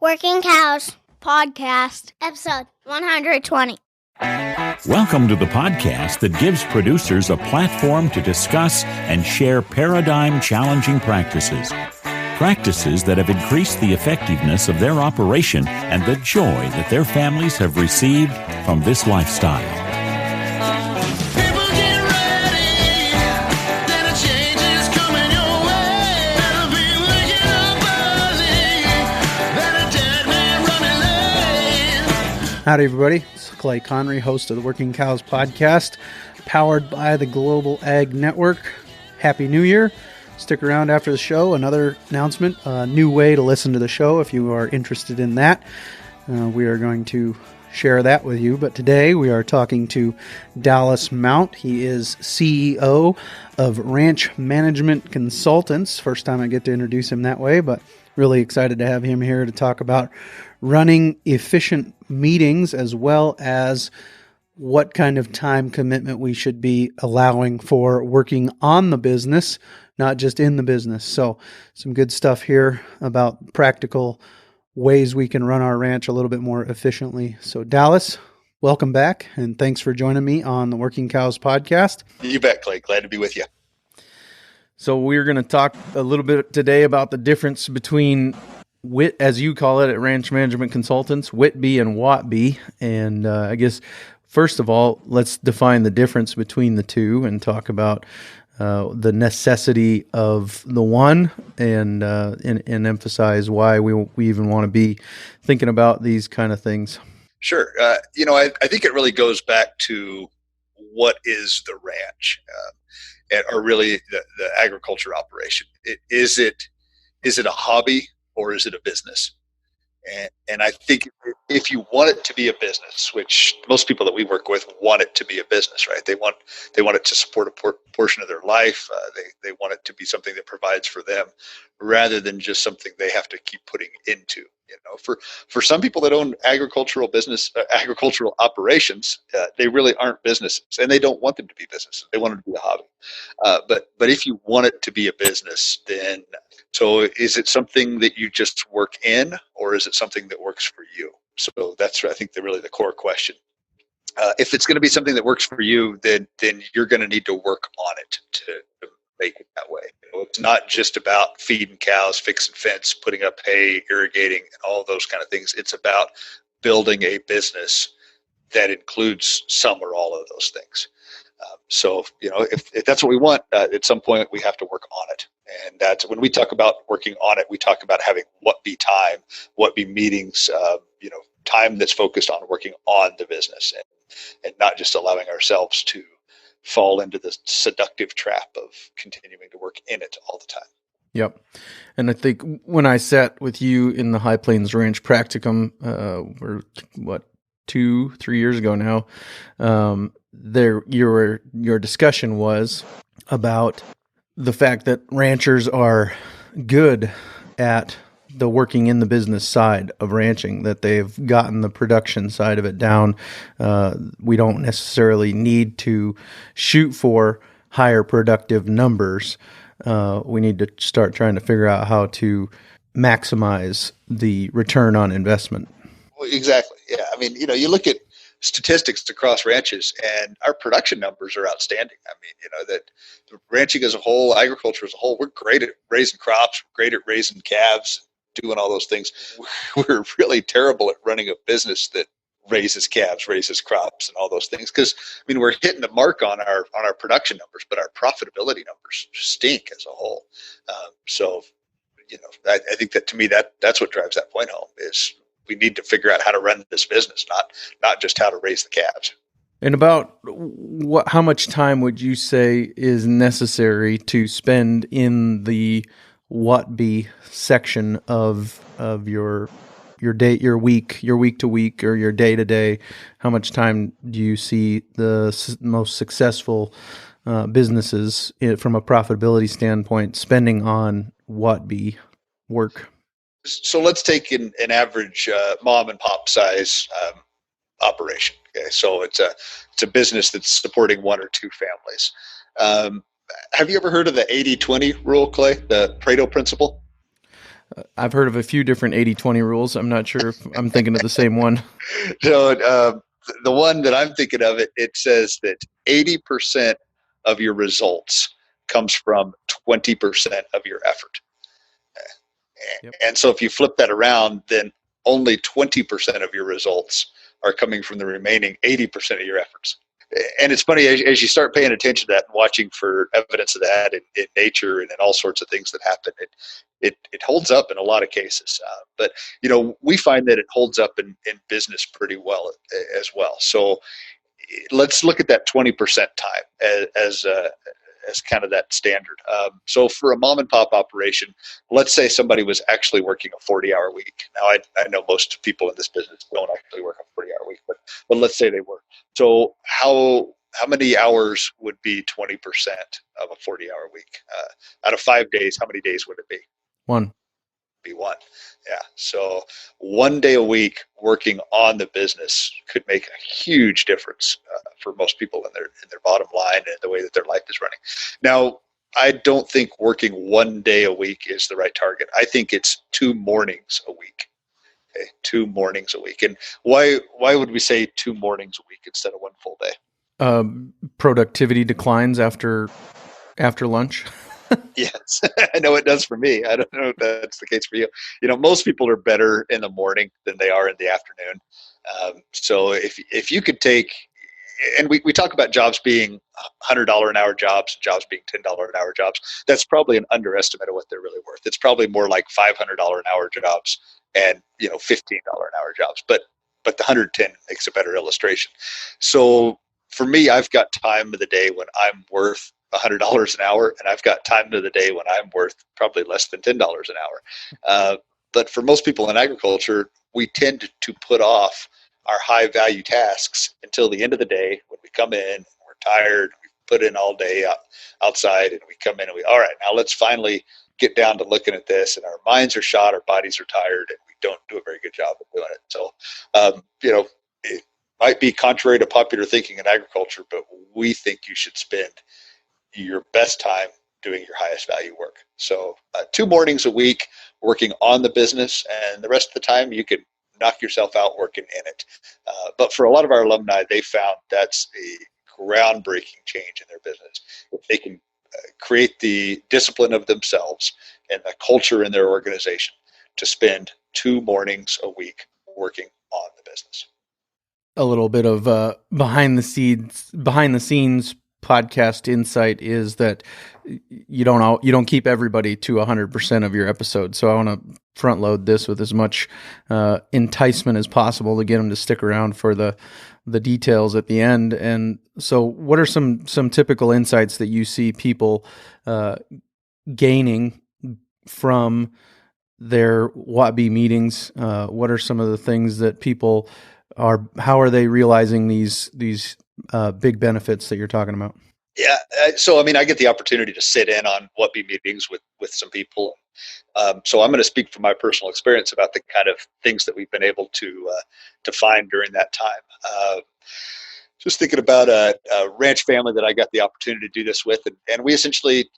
Working Cows Podcast, episode 120. Welcome to the podcast that gives producers a platform to discuss and share paradigm-challenging practices. Practices that have increased the effectiveness of their operation and the joy that their families have received from this lifestyle. Howdy, everybody. It's Clay Connery, host of the Working Cows Podcast, powered by the Global Ag Network. Happy New Year. Stick around after the show. Another announcement, a new way to listen to the show if you are interested in that. We are going to share that with you. But today we are talking to Dallas Mount. He is CEO of Ranch Management Consultants. First time I get to introduce him that way, but really excited to have him here to talk about running efficient meetings as well as what kind of time commitment we should be allowing for working on the business, not just in the business. So some good stuff here about practical ways we can run our ranch a little bit more efficiently. So Dallas, welcome back, and thanks for joining me on the Working Cows Podcast. You bet, Clay. Glad to be with you. So we're going to talk a little bit today about the difference between WIT, as you call it at Ranch Management Consultants, WITB and WATB. And I guess, first of all, let's define the difference between the two and talk about the necessity of the one and emphasize why we even want to be thinking about these kind of things. Sure. I think it really goes back to what is the ranch, or really the agriculture operation. Is it a hobby or is it a business? And I think if you want it to be a business, which most people that we work with want it to be a business, right? They want it to support a portion of their life. They want it to be something that provides for them, rather than just something they have to keep putting into. For some people that own agricultural operations, they really aren't businesses, and they don't want them to be businesses. They want them to be a hobby. But if you want it to be a business, then so is it something that you just work in, or is it something that works for you? So that's, I think, really the core question. If it's going to be something that works for you, then you're going to need to work on it to make it that way. It's not just about feeding cows, fixing fence, putting up hay, irrigating, and all those kind of things. It's about building a business that includes some or all of those things. So if that's what we want, at some point we have to work on it. And that's when we talk about working on it, we talk about having what be time, what be meetings, time that's focused on working on the business and not just allowing ourselves to fall into the seductive trap of continuing to work in it all the time. Yep. And I think when I sat with you in the High Plains Ranch Practicum, 2-3 years ago now, your discussion was about the fact that ranchers are good at the working in the business side of ranching, that they've gotten the production side of it down. We don't necessarily need to shoot for higher productive numbers. We need to start trying to figure out how to maximize the return on investment. Well, exactly. Yeah. I mean, you look at statistics across ranches, and our production numbers are outstanding. I mean, that ranching as a whole, agriculture as a whole, we're great at raising crops, we're great at raising calves, doing all those things. We're really terrible at running a business that raises calves, raises crops, and all those things. Because we're hitting the mark on our production numbers, but our profitability numbers stink as a whole. I think that, to me, that's what drives that point home is we need to figure out how to run this business, not just how to raise the calves. And about how much time would you say is necessary to spend in the WATB section of your day, your week to week, or your day to day? How much time do you see the most successful businesses from a profitability standpoint spending on WATB work? So let's take an average mom and pop size operation. Okay, so it's a business that's supporting one or two families. Have you ever heard of the 80-20 rule, Clay? The Pareto principle? I've heard of a few different 80-20 rules. I'm not sure if I'm thinking of the same one. The one that I'm thinking of, it says that 80% of your results comes from 20% of your effort. Yep. And so if you flip that around, then only 20% of your results are coming from the remaining 80% of your efforts. And it's funny, as you start paying attention to that and watching for evidence of that in nature and in all sorts of things that happen, it holds up in a lot of cases. But, we find that it holds up in business pretty well as well. So let's look at that 20% time as kind of that standard. So for a mom and pop operation, let's say somebody was actually working a 40-hour week. Now, I know most people in this business don't actually work a 40-hour week, but let's say they were. So how many hours would be 20% of a 40-hour week? Out of 5 days, how many days would it be? One. Be one. Yeah. So 1 day a week working on the business could make a huge difference for most people in their bottom line and the way that their life is running. Now, I don't think working 1 day a week is the right target. I think it's 2 mornings a week. Okay? 2 mornings a week. And why would we say 2 mornings a week instead of 1 full day? Productivity declines after lunch. Yes, I know it does for me. I don't know if that's the case for you. Most people are better in the morning than they are in the afternoon. So if you could take, and we talk about jobs being $100 an hour jobs, jobs being $10 an hour jobs. That's probably an underestimate of what they're really worth. It's probably more like $500 an hour jobs and $15 an hour jobs. But the 110 makes a better illustration. So for me, I've got time of the day when I'm worth $100 an hour, and I've got time of the day when I'm worth probably less than $10 an hour. But for most people in agriculture, we tend to put off our high value tasks until the end of the day when we come in, we're tired, we put in all day outside, and we come in and all right, now let's finally get down to looking at this, and our minds are shot, our bodies are tired, and we don't do a very good job of doing it. So, it might be contrary to popular thinking in agriculture, but we think you should spend your best time doing your highest value work. So 2 mornings a week working on the business, and the rest of the time you can knock yourself out working in it. But for a lot of our alumni, they found that's a groundbreaking change in their business. If they can create the discipline of themselves and the culture in their organization to spend 2 mornings a week working on the business. A little bit of behind the scenes podcast insight is that you don't keep everybody to 100% of your episode. So I want to front load this with as much enticement as possible to get them to stick around for the details at the end. And so what are some typical insights that you see people gaining from their WATB meetings? What are some of the things that people how are they realizing these big benefits that you're talking about? Yeah. So, I get the opportunity to sit in on WATB meetings with some people. So I'm going to speak from my personal experience about the kind of things that we've been able to find during that time. Just thinking about a ranch family that I got the opportunity to do this with. And we essentially,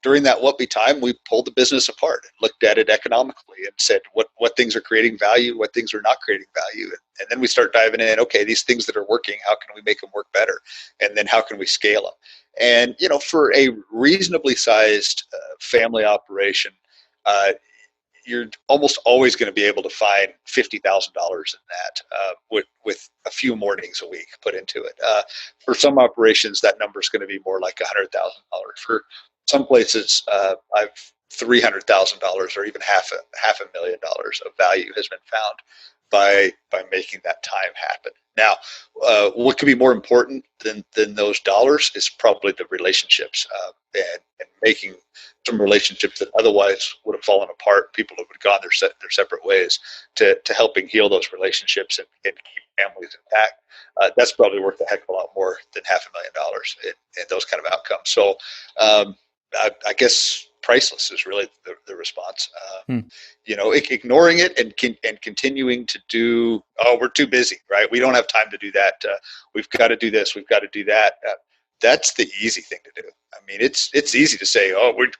during that WATB time, we pulled the business apart and looked at it economically and said what things are creating value, what things are not creating value. And then we start diving in, okay, these things that are working, how can we make them work better? And then how can we scale them? And, for a reasonably sized family operation, you're almost always going to be able to find $50,000 in that with a few mornings a week put into it. For some operations, that number is going to be more like $100,000. For some places, I've $300,000 or even half a million dollars of value has been found by making that time happen. Now, what could be more important than those dollars is probably the relationships and making some relationships that otherwise would have fallen apart. People who would have gone their separate ways to helping heal those relationships and keep families intact. That's probably worth a heck of a lot more than $500,000 in those kind of outcomes. So I guess priceless is really the response. Ignoring it and continuing to do, we're too busy, right? We don't have time to do that. We've got to do this. We've got to do that. That's the easy thing to do. It's easy to say,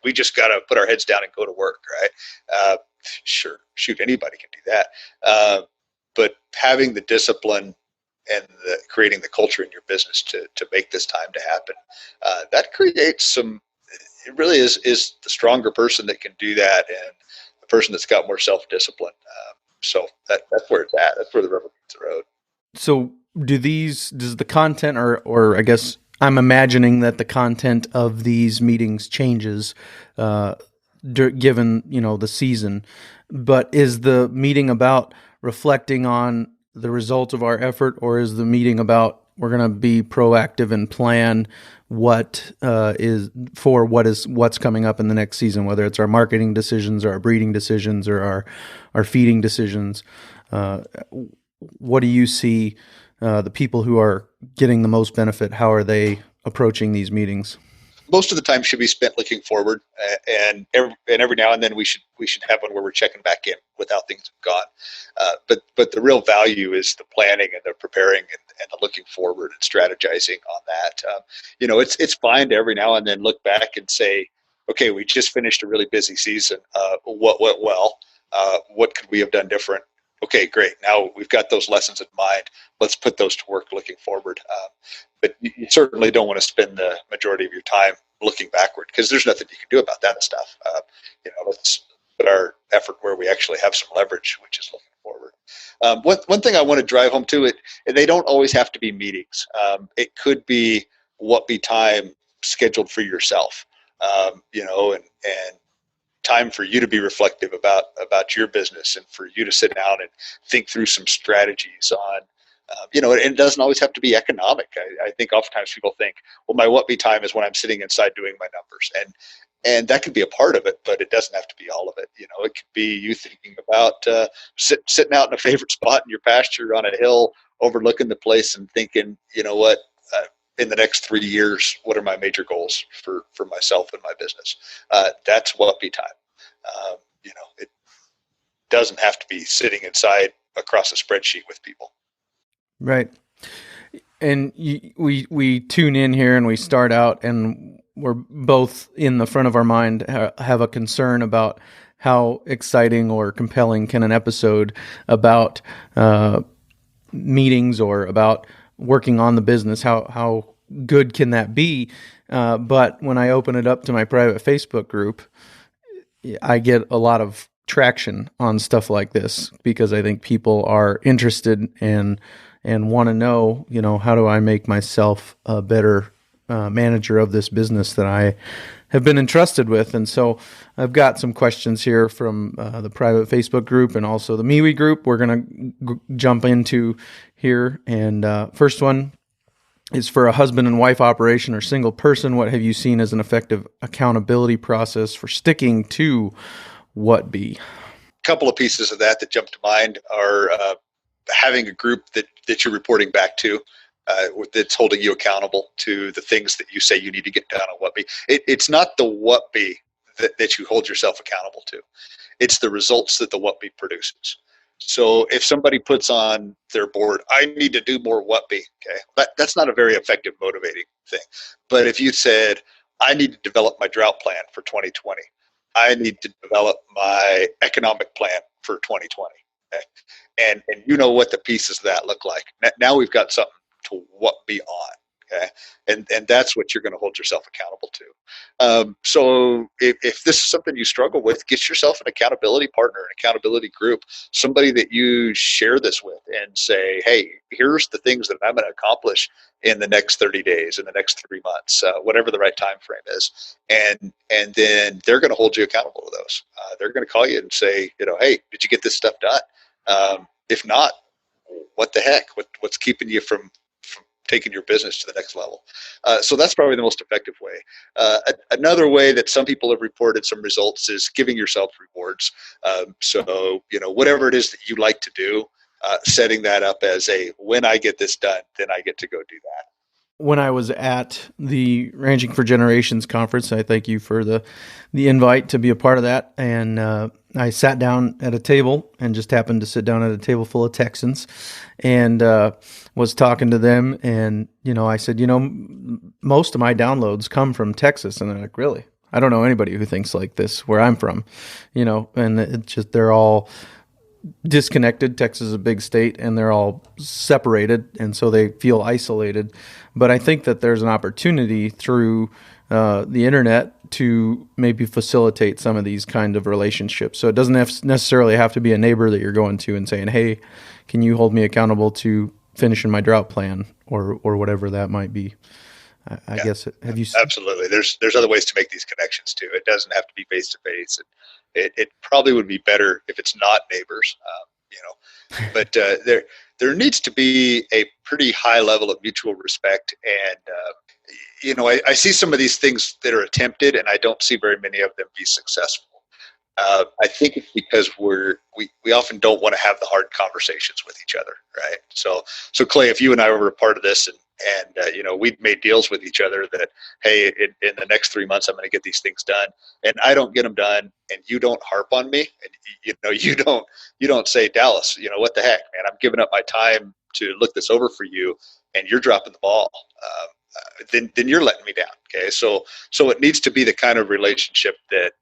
we just got to put our heads down and go to work, right? sure, shoot, anybody can do that. But having the discipline and creating the culture in your business to make this time to happen, that creates some. It really is the stronger person that can do that, and the person that's got more self-discipline. So that's where it's at. That's where the rubber meets the road. So does the content, or I guess I'm imagining that the content of these meetings changes given, the season, but is the meeting about reflecting on the result of our effort, or is the meeting about we're going to be proactive and plan what's coming up in the next season, whether it's our marketing decisions or our breeding decisions or our feeding decisions? What do you see the people who are getting the most benefit? How are they approaching these meetings? Most of the time should be spent looking forward, and every now and then we should have one where we're checking back in with how things have gone. But the real value is the planning and the preparing and the looking forward and strategizing on that. It's fine to every now and then look back and say, okay, we just finished a really busy season. What went well? What could we have done different? Okay, great. Now we've got those lessons in mind. Let's put those to work looking forward. But you certainly don't want to spend the majority of your time looking backward, because there's nothing you can do about that stuff. Let's put our effort where we actually have some leverage, which is looking forward. One thing I want to drive home to it, and they don't always have to be meetings. It could be what be time scheduled for yourself, and time for you to be reflective about your business, and for you to sit down and think through some strategies on, and it doesn't always have to be economic. I think oftentimes people think, well, my what be time is when I'm sitting inside doing my numbers, and that could be a part of it, but it doesn't have to be all of it. It could be you thinking about sitting out in a favorite spot in your pasture on a hill overlooking the place and thinking, what, in the next 3 years, what are my major goals for myself and my business? That's what be time. It doesn't have to be sitting inside across a spreadsheet with people. Right. And we tune in here and we start out, and we're both in the front of our mind have a concern about how exciting or compelling can an episode about meetings or about working on the business, how good can that be? But when I open it up to my private Facebook group, I get a lot of traction on stuff like this, because I think people are interested and want to know, how do I make myself a better manager of this business that I have been entrusted with? And so I've got some questions here from the private Facebook group and also the MeWe group we're going to jump into here. And first one is for a husband and wife operation or single person. What have you seen as an effective accountability process for sticking to what be? A couple of pieces of that jump to mind are having a group that you're reporting back to, that's holding you accountable to the things that you say you need to get done on what be. It's not the what be that you hold yourself accountable to. It's the results that the what be produces. So if somebody puts on their board, I need to do more what be, okay, that's not a very effective motivating thing. But if you said, I need to develop my drought plan for 2020, I need to develop my economic plan for 2020, okay? And you know what the pieces of that look like. Now we've got something to what be on, okay? And that's what you're going to hold yourself accountable to. So if this is something you struggle with, get yourself an accountability partner, an accountability group, somebody that you share this with, and say, hey, here's the things that I'm going to accomplish in the next 30 days, in the next 3 months, whatever the right time frame is. And then they're going to hold you accountable to those. They're going to call you and say, hey, did you get this stuff done? If not, what the heck? What's keeping you from taking your business to the next level? So that's probably the most effective way. Another way that some people have reported some results is giving yourself rewards. So whatever it is that you like to do, setting that up as when I get this done, then I get to go do that. When I was at the Ranching for Generations conference, I thank you for the invite to be a part of that. And I sat down at a table and just happened to sit down at a table full of Texans and was talking to them. And, I said, most of my downloads come from Texas. And they're like, really? I don't know anybody who thinks like this where I'm from, and it's just, they're all disconnected. Texas is a big state, and they're all separated, and so they feel isolated. But I think that there's an opportunity through the internet to maybe facilitate some of these kind of relationships. So it doesn't necessarily have to be a neighbor that you're going to and saying, "Hey, can you hold me accountable to finishing my drought plan," or whatever that might be. I guess. Have you seen? Absolutely. There's other ways to make these connections too. It doesn't have to be face to face. It probably would be better if it's not neighbors, But there needs to be a pretty high level of mutual respect. And I see some of these things that are attempted, and I don't see very many of them be successful. I think it's because we often don't want to have the hard conversations with each other, right? So Clay, if you and I were a part of this, and we'd made deals with each other that, hey, in the next 3 months I'm going to get these things done, and I don't get them done, and you don't harp on me, and you don't say, Dallas, what the heck, man, I'm giving up my time to look this over for you, and you're dropping the ball. Then you're letting me down. Okay, so it needs to be the kind of relationship that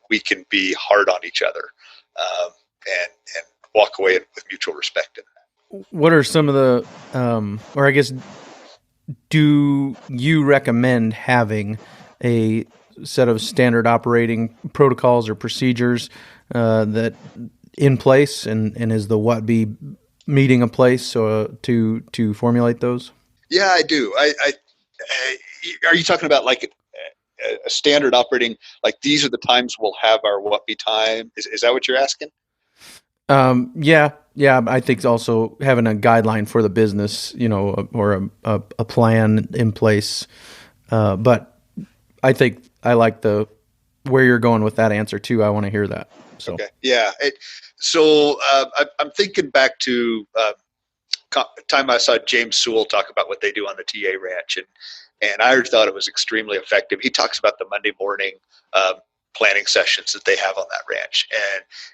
we can be hard on each other, and walk away with mutual respect in that. What are some of the, or I guess, do you recommend having a set of standard operating protocols or procedures that in place, and is the WhatBe meeting a place to formulate those? Yeah, I do. Are you talking about like a standard operating, like these are the times we'll have our WhatBe time? Is that what you're asking? Yeah. I think also having a guideline for the business, or a plan in place. But I think I like where you're going with that answer too. I want to hear that. So. Okay. Yeah. I'm thinking back to time I saw James Sewell talk about what they do on the TA ranch, and I thought it was extremely effective. He talks about the Monday morning planning sessions that they have on that ranch,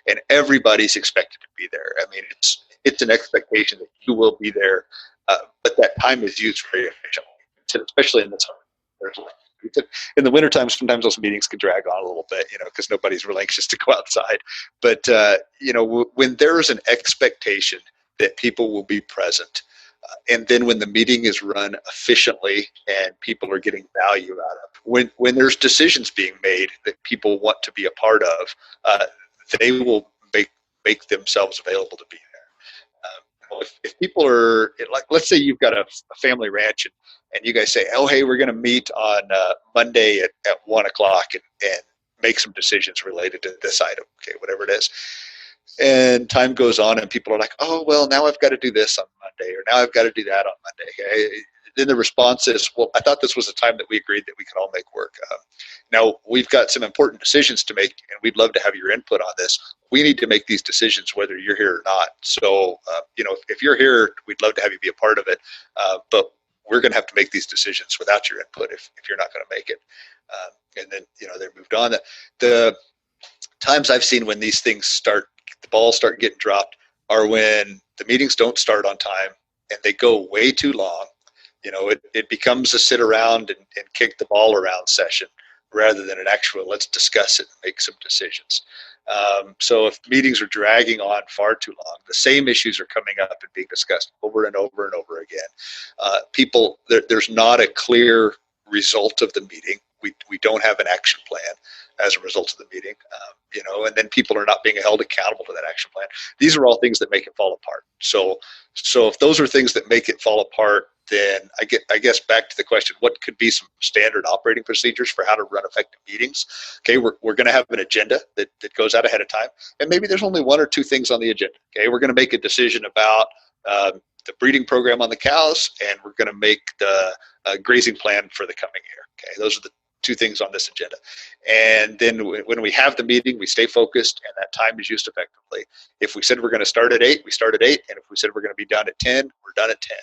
and everybody's expected to be there. I mean, it's an expectation that you will be there, but that time is used very efficiently, especially in the summer. In the wintertime, sometimes those meetings can drag on a little bit, because nobody's real anxious to go outside. But when there is an expectation that people will be present, and then when the meeting is run efficiently and people are getting value out of, when there's decisions being made that people want to be a part of, they will make themselves available to be there. If people are, like, let's say you've got a family ranch, and you guys say, oh, hey, we're going to meet on Monday at 1 o'clock and make some decisions related to this item, okay, whatever it is. And time goes on, and people are like, oh, well, now I've got to do this on Monday, or now I've got to do that on Monday. Okay? Then the response is, well, I thought this was a time that we agreed that we could all make work. Now, we've got some important decisions to make, and we'd love to have your input on this. We need to make these decisions whether you're here or not. So, if you're here, we'd love to have you be a part of it. But we're going to have to make these decisions without your input if you're not going to make it. And then, they're moved on. The times I've seen when these things the balls start getting dropped are when the meetings don't start on time and they go way too long. It becomes a sit around and kick the ball around session rather than an actual let's discuss it and make some decisions. So if meetings are dragging on far too long, the same issues are coming up and being discussed over and over and over again. There's not a clear result of the meeting. We don't have an action plan as a result of the meeting, and then people are not being held accountable to that action plan. These are all things that make it fall apart. So if those are things that make it fall apart, then I guess back to the question, what could be some standard operating procedures for how to run effective meetings? Okay, we're going to have an agenda that goes out ahead of time, and maybe there's only one or two things on the agenda. Okay, we're going to make a decision about the breeding program on the cows, and we're going to make the grazing plan for the coming year. Okay, those are the two things on this agenda. And then when we have the meeting, we stay focused, and that time is used effectively. If we said we're going to start at 8, we start at 8. And if we said we're going to be done at 10, we're done at 10.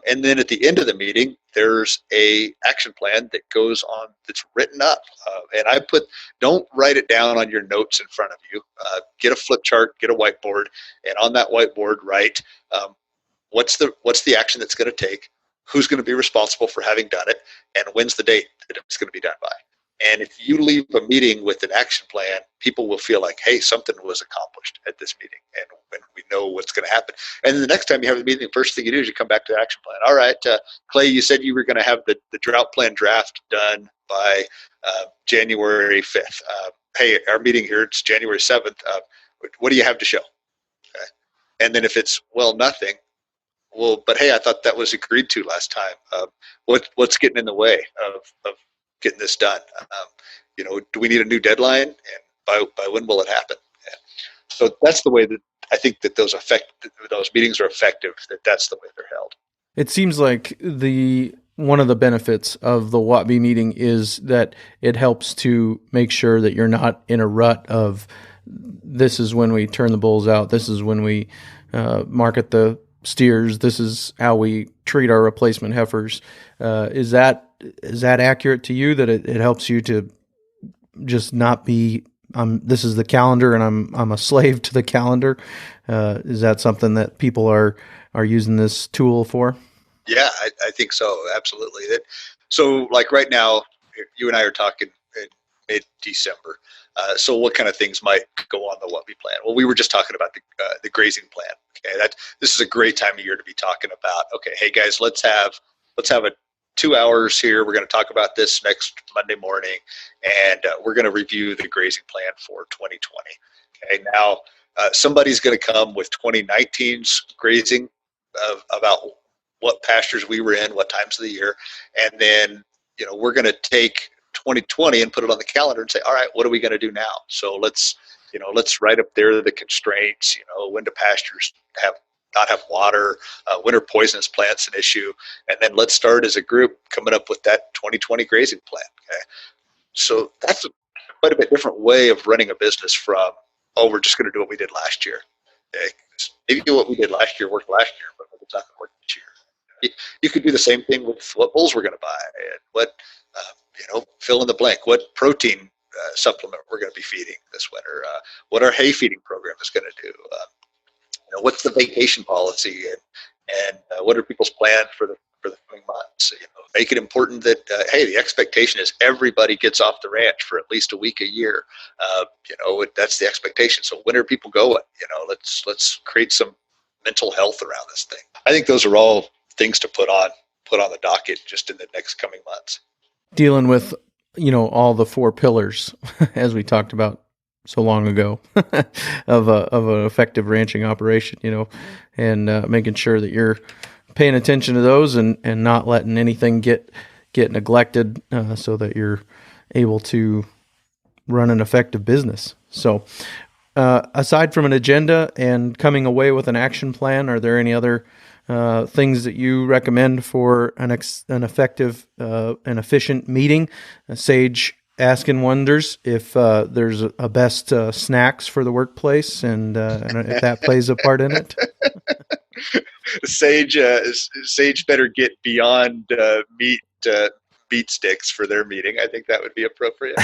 And then at the end of the meeting, there's a action plan that goes on that's written up. And don't write it down on your notes in front of you. Get a flip chart, get a whiteboard, and on that whiteboard, write what's the action that's going to take, who's going to be responsible for having done it, and when's the date that it's going to be done by. And if you leave a meeting with an action plan, people will feel like, hey, something was accomplished at this meeting, and we know what's going to happen. And then the next time you have a meeting, the first thing you do is you come back to the action plan. All right, Clay, you said you were going to have the drought plan draft done by January 5th. Hey, our meeting here, it's January 7th. What do you have to show? Okay. And then if it's, well, nothing, well, but hey, I thought that was agreed to last time. What's getting in the way of getting this done? Do we need a new deadline? And by when will it happen? And so that's the way that I think that those meetings are effective. That's the way they're held. It seems like one of the benefits of the WATB meeting is that it helps to make sure that you're not in a rut of this is when we turn the bulls out, this is when we market the steers, this is how we treat our replacement heifers. Is that accurate to you, that it helps you to just not be this is the calendar and I'm a slave to the calendar? Is that something that people are using this tool for? Yeah, I think so. Absolutely. So like right now, you and I are talking in mid-December. So what kind of things might go on the WATB plan? Well, we were just talking about the grazing plan. Okay, this is a great time of year to be talking about. Okay, hey guys, let's have a 2 hours here. We're going to talk about this next Monday morning, and we're going to review the grazing plan for 2020. Okay, now somebody's going to come with 2019's grazing about what pastures we were in, what times of the year, and then we're going to take 2020 and put it on the calendar and say, all right, what are we going to do now? So let's write up there the constraints. When do pastures not have water? When are poisonous plants an issue? And then let's start as a group coming up with that 2020 grazing plan. Okay, so that's quite a bit different way of running a business from, we're just going to do what we did last year. Okay, maybe what we did last year worked last year, but it's not going to work this year. You could do the same thing with what bulls we're going to buy, and what fill in the blank, what protein supplement we're going to be feeding this winter, what our hay feeding program is going to do, what's the vacation policy, and what are people's plans for the coming months. Make it important that hey, the expectation is everybody gets off the ranch for at least a week a year. That's the expectation. So when are people going? Let's create some mental health around this thing. I think those are all things to put on the docket just in the next coming months. Dealing with, all the 4 pillars, as we talked about so long ago, of an effective ranching operation, and making sure that you're paying attention to those and not letting anything get neglected, so that you're able to run an effective business. So, aside from an agenda and coming away with an action plan, are there any other things that you recommend for an effective and efficient meeting? Sage asking wonders if there's a best snacks for the workplace, and if that plays a part in it. Sage better get beyond meat sticks for their meeting. I think that would be appropriate.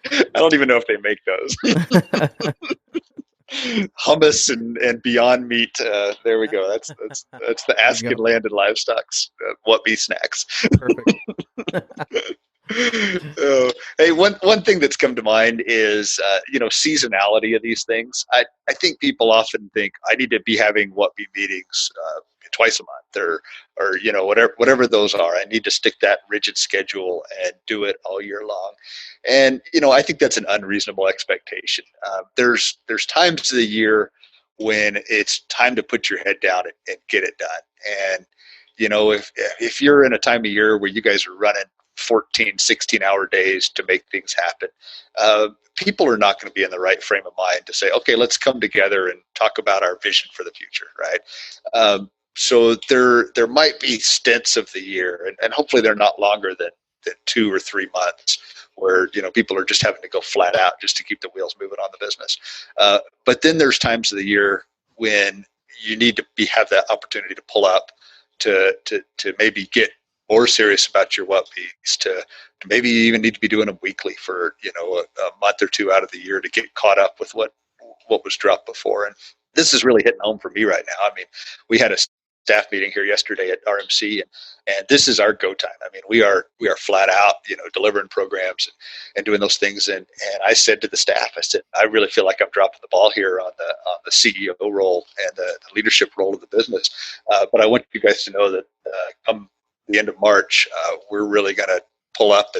I don't even know if they make those. Hummus and Beyond Meat. There we go. That's the Askin Land and Livestock's WATB snacks. Perfect. Hey, one thing that's come to mind is seasonality of these things. I think people often think I need to be having WATB meetings twice a month or whatever those are. I need to stick that rigid schedule and do it all year long. And I think that's an unreasonable expectation. There's times of the year when it's time to put your head down and get it done. And if you're in a time of year where you guys are running 14, 16-hour days to make things happen, people are not going to be in the right frame of mind to say, okay, let's come together and talk about our vision for the future, right? So there might be stints of the year, and hopefully they're not longer than 2 or 3 months, where people are just having to go flat out just to keep the wheels moving on the business. But then there's times of the year when you need to have that opportunity to pull up to maybe get more serious about your WATBs, to maybe even need to be doing them weekly for a month or 2 out of the year to get caught up with what was dropped before. And this is really hitting home for me right now. I mean, we had a staff meeting here yesterday at RMC, and this is our go time. I mean, we are flat out, delivering programs and doing those things. And I said to the staff, I said, I really feel like I'm dropping the ball here on the CEO role and the leadership role of the business. But I want you guys to know that come the end of March, we're really going to pull up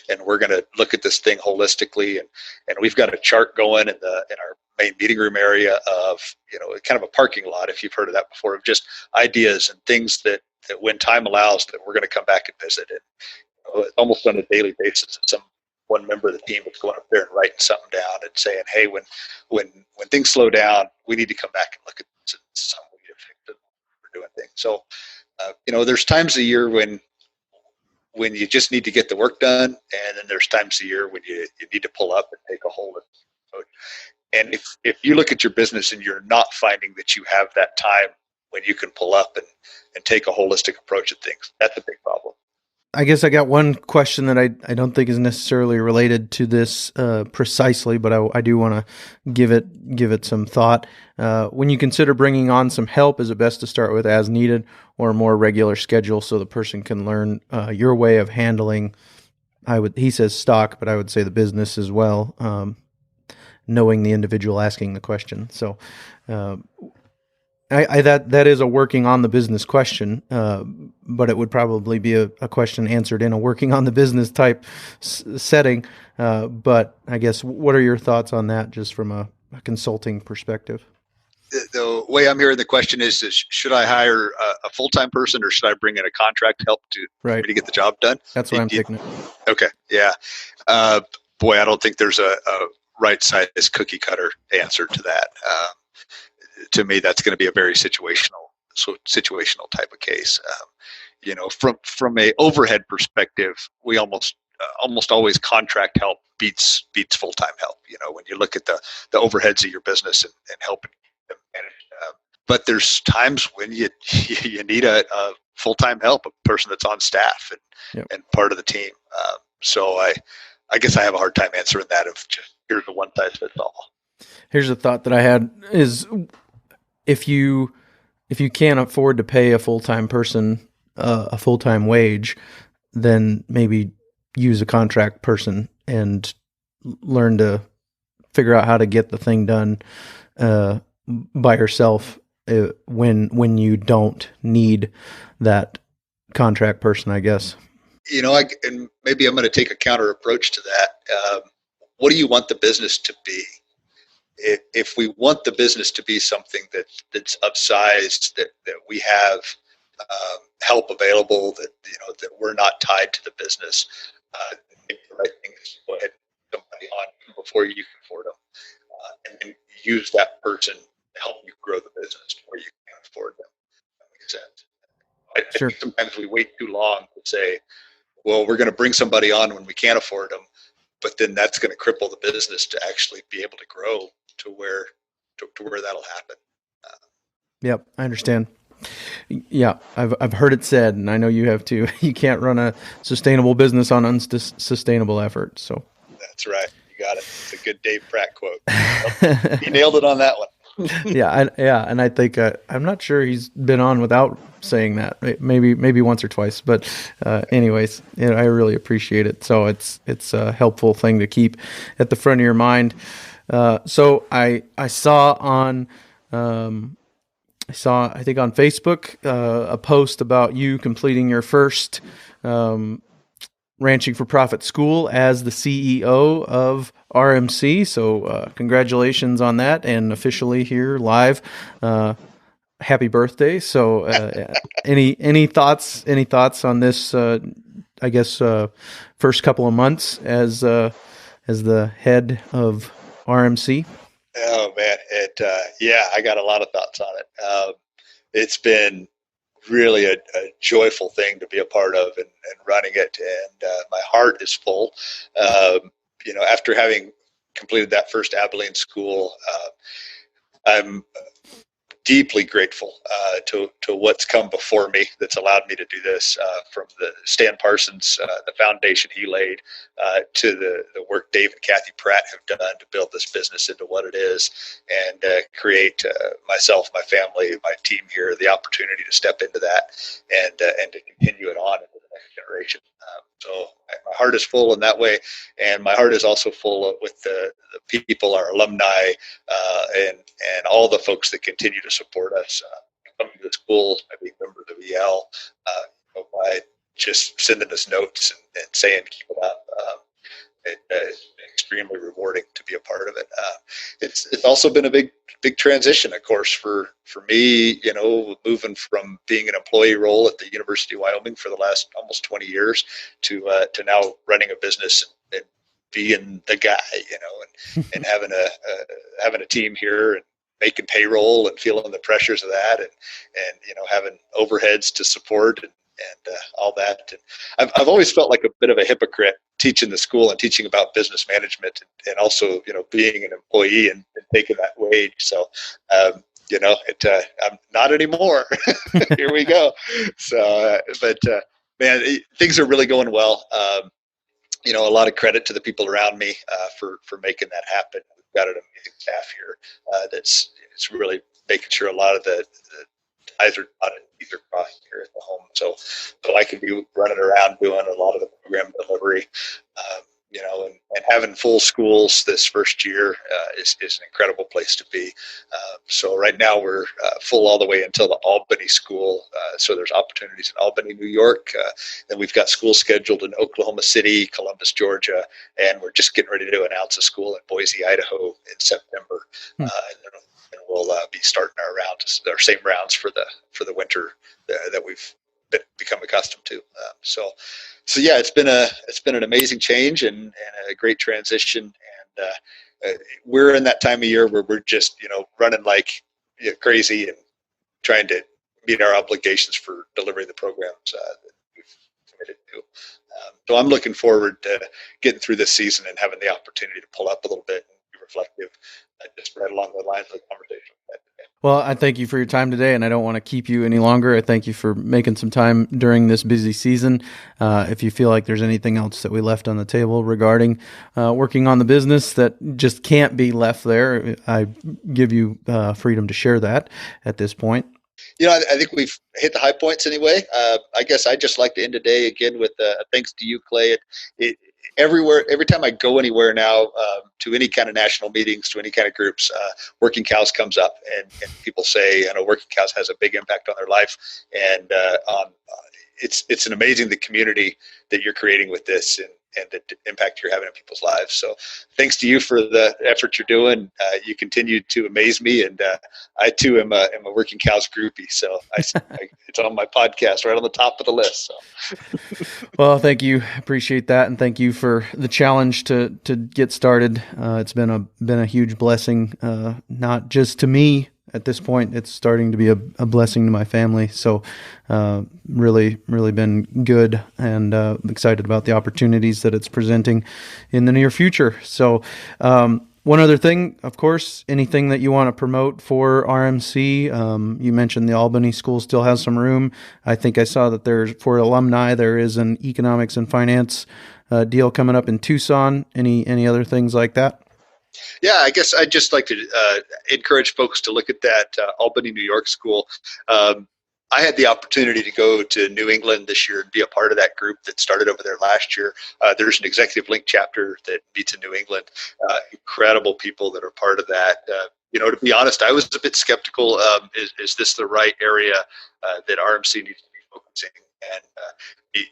and we're going to look at this thing holistically. And we've got a chart going in our main meeting room area of, kind of a parking lot, if you've heard of that before, of just ideas and things that when time allows that we're going to come back and visit it. Almost on a daily basis. One member of the team is going up there and writing something down and saying, hey, when things slow down, we need to come back and look at this and some way to fix it. We're doing things. So, there's times a year when you just need to get the work done, and then there's times a year when you need to pull up and take a hold of it. And if you look at your business and you're not finding that you have that time when you can pull up and take a holistic approach at things, that's a big problem. I guess I got one question that I don't think is necessarily related to this precisely, but I do want to give it some thought. When you consider bringing on some help, is it best to start with as needed or a more regular schedule so the person can learn your way of handling? He says stock, but I would say the business as well, knowing the individual asking the question. So that is a working on the business question, but it would probably be a question answered in a working on the business type setting. But I guess, what are your thoughts on that, just from a consulting perspective? The way I'm hearing the question is should I hire a full-time person, or should I bring in a contract help to get the job done? That's what I'm taking it. Okay. Yeah. Boy, I don't think there's a right-sized cookie cutter answer to that. To me, that's going to be a very situational type of case. From a overhead perspective, we almost always contract help beats full-time help. When you look at the overheads of your business and helping them manage. But there's times when you need a full-time help, a person that's on staff and part of the team. So I guess I have a hard time answering that of just here's the one size fits all. Here's a thought that I had is, if you can't afford to pay a full-time person a full-time wage, then maybe use a contract person and learn to figure out how to get the thing done by yourself when you don't need that contract person, I guess. And maybe I'm going to take a counter approach to that. What do you want the business to be? If we want the business to be something that's upsized, that we have help available, that we're not tied to the business, maybe the right thing is go ahead and put somebody on before you can afford them, and then use that person to help you grow the business where you can afford them. That makes sense. I think sometimes we wait too long to say, well, we're going to bring somebody on when we can't afford them, but then that's going to cripple the business to actually be able to grow to where that'll happen. Yep, I understand. Yeah, I've heard it said, and I know you have too. You can't run a sustainable business on unsustainable effort. So that's right. You got it. It's a good Dave Pratt quote. He nailed it on that one. Yeah, and I think I'm not sure he's been on without saying that. Maybe once or twice, but anyways, I really appreciate it. So it's a helpful thing to keep at the front of your mind. So I saw I think on Facebook a post about you completing your first Ranching for Profit school as the CEO of RMC. So congratulations on that, and officially here live. Happy birthday! So any thoughts on this? I guess first couple of months as the head of RMC. Oh man, I got a lot of thoughts on it. It's been really a joyful thing to be a part of and running it, and my heart is full. After having completed that first Abilene school, I'm deeply grateful to what's come before me that's allowed me to do this, from the Stan Parsons, the foundation he laid, to the work Dave and Kathy Pratt have done to build this business into what it is, and create myself, my family, my team here the opportunity to step into that and to continue it on into the next generation. So my heart is full in that way, and my heart is also full with the people, our alumni, and all the folks that continue to support us. Coming to the school, I being members of EL, by just sending us notes and saying keep it up. It's extremely rewarding to be a part of it. It's also been a big transition, of course, for me. Moving from being an employee role at the University of Wyoming for the last almost 20 years to now running a business and being the guy, and having a team here and making payroll and feeling the pressures of that, and having overheads to support and all that. And I've always felt like a bit of a hypocrite teaching the school and teaching about business management, and also being an employee and taking that wage. So I'm not anymore. Here we go. So but man, things are really going well. A lot of credit to the people around me for making that happen. We've got an amazing staff here it's really making sure a lot of the ties are dotted, these are crossed here at the home. So I can be running around doing a lot of the program delivery, and having full schools this first year is an incredible place to be. So right now we're full all the way until the Albany school. So there's opportunities in Albany, New York. Then we've got schools scheduled in Oklahoma City, Columbus, Georgia, and we're just getting ready to announce a school in Boise, Idaho in September. And we'll be starting our same rounds for the winter that we've become accustomed to. So yeah, it's been an amazing change and a great transition. And we're in that time of year where we're just running like crazy and trying to meet our obligations for delivering the programs that we've committed to. So I'm looking forward to getting through this season and having the opportunity to pull up a little bit and be reflective, just right along the lines of the conversation we had today. Well, I thank you for your time today, and I don't want to keep you any longer. I thank you for making some time during this busy season. If you feel like there's anything else that we left on the table regarding working on the business that just can't be left there, I give you freedom to share that at this point. I think we've hit the high points anyway. I guess I just like to end the day again with thanks to you, Clay. Every time I go anywhere now, to any kind of national meetings, to any kind of groups, Working Cows comes up, and people say, Working Cows has a big impact on their life, and it's an amazing the community that you're creating with this, and the impact you're having in people's lives. So thanks to you for the effort you're doing. You continue to amaze me, and I too am a Working Cows groupie. So it's on my podcast, right on the top of the list. So. Well, thank you. Appreciate that. And thank you for the challenge to get started. It's been a huge blessing, not just to me. At this point, it's starting to be a blessing to my family. So really, really been good, and excited about the opportunities that it's presenting in the near future. So one other thing, of course, anything that you want to promote for RMC, you mentioned the Albany School still has some room. I think I saw that for alumni, there is an economics and finance deal coming up in Tucson. Any other things like that? Yeah, I guess I'd just like to encourage folks to look at that Albany, New York school. I had the opportunity to go to New England this year and be a part of that group that started over there last year. There's an executive link chapter that meets in New England. Incredible people that are part of that. To be honest, I was a bit skeptical. Is this the right area that RMC needs to be focusing? And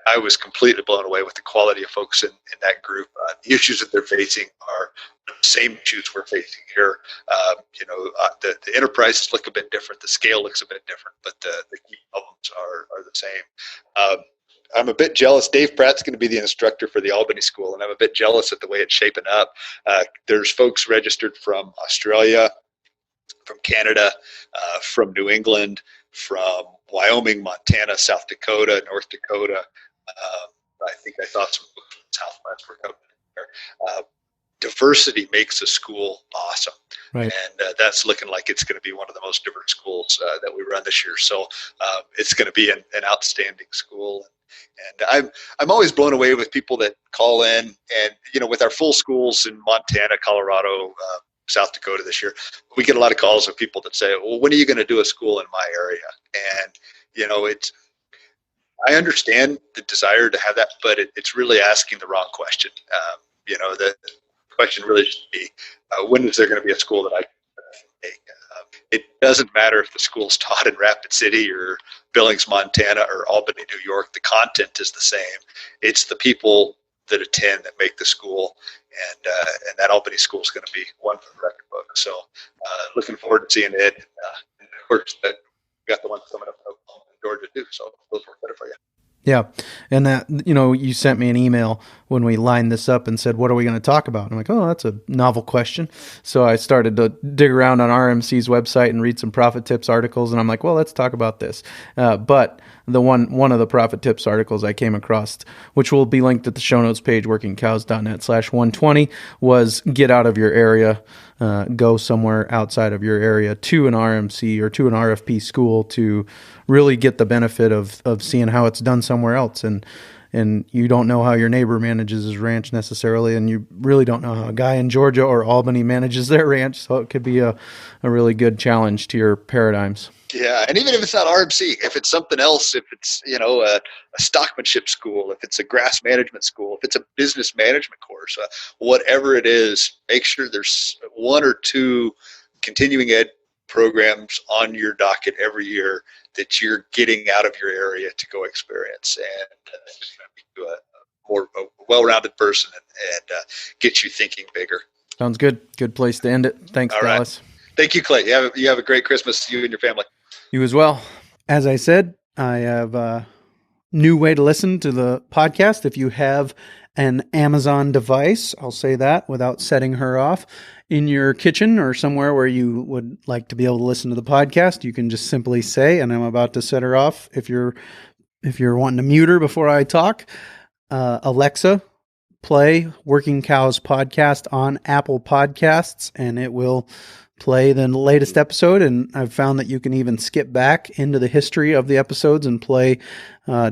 I was completely blown away with the quality of folks in that group. The issues that they're facing are the same issues we're facing here. The enterprises look a bit different. The scale looks a bit different, but the key problems are the same. I'm a bit jealous. Dave Pratt's going to be the instructor for the Albany School, and I'm a bit jealous at the way it's shaping up. There's folks registered from Australia, from Canada, from New England, from Wyoming, Montana, South Dakota, North Dakota. I think I thought some folks from Southwest were coming in there. diversity makes a school awesome. Right. And that's looking like it's going to be one of the most diverse schools that we run this year. So it's going to be an outstanding school. And I'm always blown away with people that call in, and with our full schools in Montana, Colorado, South Dakota this year, we get a lot of calls of people that say, well, when are you going to do a school in my area? And I understand the desire to have that, but it's really asking the wrong question. The question really should be, when is there going to be a school that I can take? It doesn't matter if the school's taught in Rapid City or Billings, Montana, or Albany, New York. The content is the same. It's the people that attend that make the school, and that Albany school is going to be one for the record book. So looking forward to seeing it. And of course, we got the one coming up in Georgia too. So those work better for you. Yeah. And that, you sent me an email when we lined this up and said, what are we going to talk about? I'm like, oh, that's a novel question. So I started to dig around on RMC's website and read some Profit Tips articles. And I'm like, well, let's talk about this. But the one of the Profit Tips articles I came across, which will be linked at the show notes page, workingcows.net/120, was get out of your area, go somewhere outside of your area to an RMC or to an RFP school to really get the benefit of seeing how it's done somewhere else. And you don't know how your neighbor manages his ranch necessarily, and you really don't know how a guy in Georgia or Albany manages their ranch. So it could be a really good challenge to your paradigms. Yeah, and even if it's not RMC, if it's something else, if it's a stockmanship school, if it's a grass management school, if it's a business management course, whatever it is, make sure there's one or two continuing ed programs on your docket every year that you're getting out of your area to go experience, and it's going to make you a more well-rounded person and get you thinking bigger. Sounds good. Good place to end it. Thanks, All Dallas. Right. Thank you, Clay. You have a great Christmas, you and your family. You as well. As I said, I have a new way to listen to the podcast. If you have an Amazon device, I'll say that without setting her off, in your kitchen or somewhere where you would like to be able to listen to the podcast, you can just simply say, and I'm about to set her off if you're wanting to mute her before I talk, Alexa, play Working Cows podcast on Apple Podcasts, and it will play the latest episode. And I've found that you can even skip back into the history of the episodes and play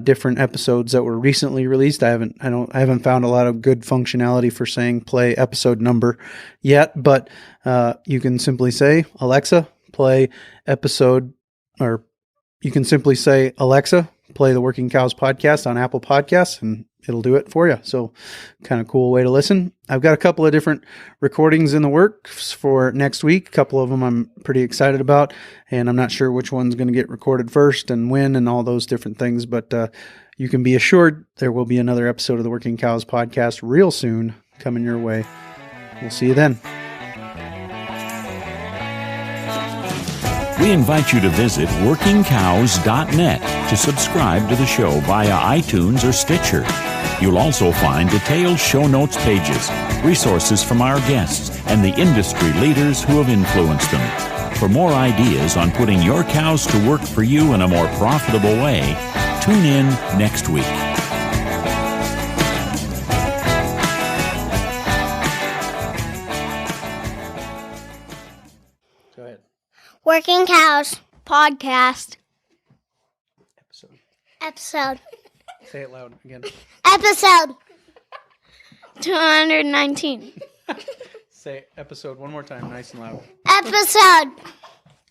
different episodes that were recently released. I haven't found a lot of good functionality for saying play episode number yet, but you can simply say, Alexa, play episode, or you can simply say, Alexa, play the Working Cows podcast on Apple Podcasts, and it'll do it for you. So kind of cool way to listen. I've got a couple of different recordings in the works for next week. A couple of them I'm pretty excited about, and I'm not sure which one's going to get recorded first and when and all those different things. But you can be assured there will be another episode of the Working Cows podcast real soon coming your way. We'll see you then. We invite you to visit workingcows.net to subscribe to the show via iTunes or Stitcher. You'll also find detailed show notes pages, resources from our guests, and the industry leaders who have influenced them. For more ideas on putting your cows to work for you in a more profitable way, tune in next week. Go ahead. Working Cows podcast. Episode. Say it loud again. Episode 219. Say episode one more time, nice and loud. Episode.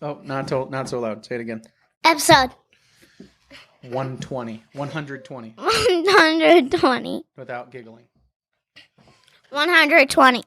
Oh, not so loud. Say it again. Episode 120. 120. 120. Without giggling. 120.